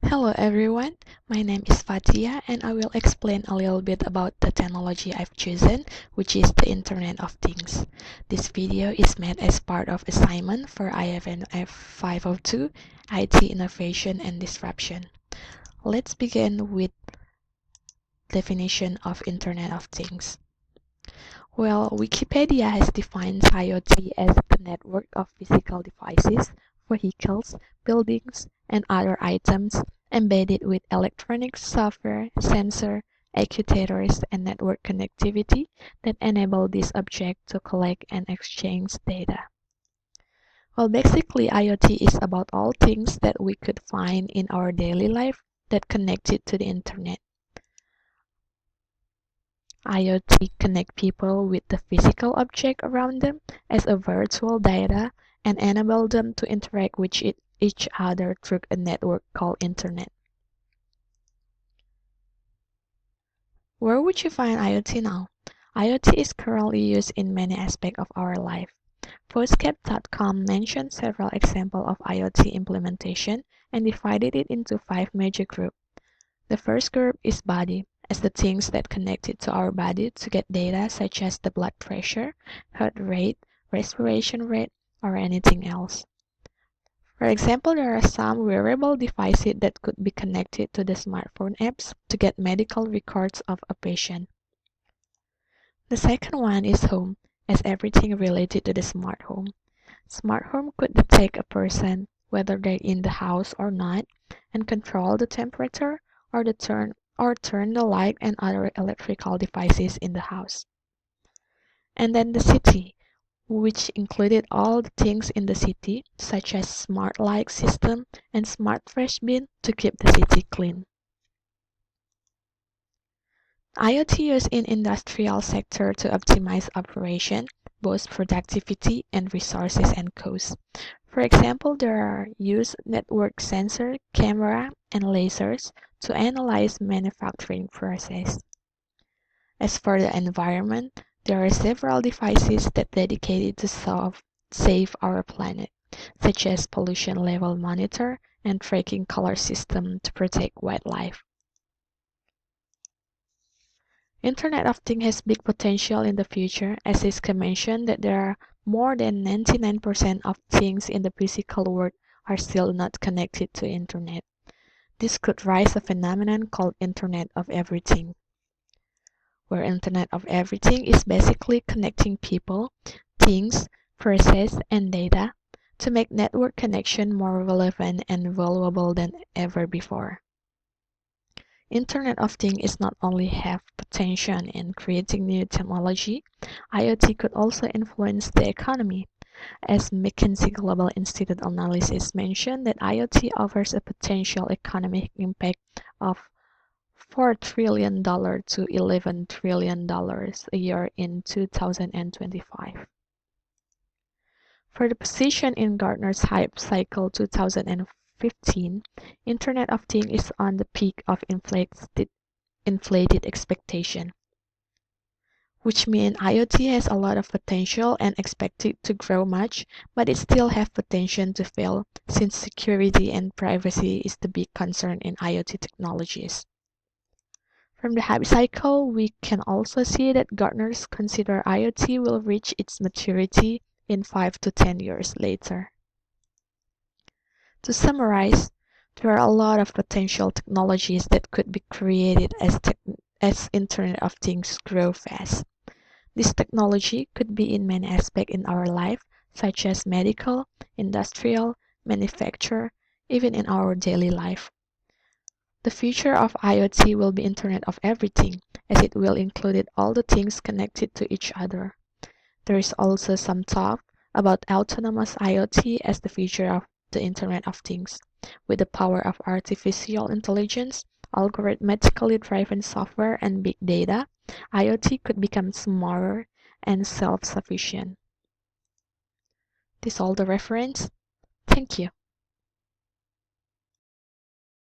Hello everyone, my name is Fatia and I will explain a little bit about the technology I've chosen, which is the Internet of Things. This video is made as part of assignment for IFN502, IT Innovation and Disruption. Let's begin with definition of Internet of Things. Well, Wikipedia has defined IoT as the network of physical devices, vehicles, buildings, and other items embedded with electronic software, sensor, actuators, and network connectivity that enable these objects to collect and exchange data. Well, basically, IoT is about all things that we could find in our daily life that connected to the internet. IoT connect people with the physical object around them as a virtual data and enable them to interact with each other through a network called Internet. Where would you find IoT now? IoT is currently used in many aspects of our life. Postcap.com mentioned several examples of IoT implementation and divided it into 5 major groups. The first group is body, as the things that connected to our body to get data such as the blood pressure, heart rate, respiration rate, or anything else. For example, there are some wearable devices that could be connected to the smartphone apps to get medical records of a patient. The second one is home, as everything related to the smart home. Smart home could detect a person, whether they're in the house or not, and control the temperature or turn the light and other electrical devices in the house. And then the city, which included all the things in the city, such as smart light system and smart trash bin to keep the city clean. IoT used in industrial sector to optimize operation, both productivity and resources and cost. For example, there are used network sensor, camera, and lasers to analyze manufacturing process. As for the environment, there are several devices that dedicated to save our planet, such as pollution level monitor and tracking color system to protect wildlife. Internet of Things has big potential in the future, as is mentioned that there are more than 99% of things in the physical world are still not connected to Internet. This could rise a phenomenon called Internet of Everything, where Internet of Everything is basically connecting people, things, process, and data to make network connection more relevant and valuable than ever before. Internet of Things is not only have potential in creating new technology, IoT could also influence the economy. As McKinsey Global Institute analysis mentioned that IoT offers a potential economic impact of $4 trillion to $11 trillion a year in 2025. For the position in Gartner's Hype Cycle 2015, Internet of Things is on the peak of inflated expectation, which means IoT has a lot of potential and expected to grow much, but it still has potential to fail since security and privacy is the big concern in IoT technologies. From the hype cycle, we can also see that Gartners consider IoT will reach its maturity in 5 to 10 years later. To summarize, there are a lot of potential technologies that could be created as Internet of Things grow fast. This technology could be in many aspects in our life, such as medical, industrial, manufacture, even in our daily life. The future of IoT will be Internet of Everything, as it will include all the things connected to each other. There is also some talk about autonomous IoT as the future of the Internet of Things. With the power of artificial intelligence, algorithmically driven software, and big data, IoT could become smarter and self-sufficient. This is all the reference. Thank you.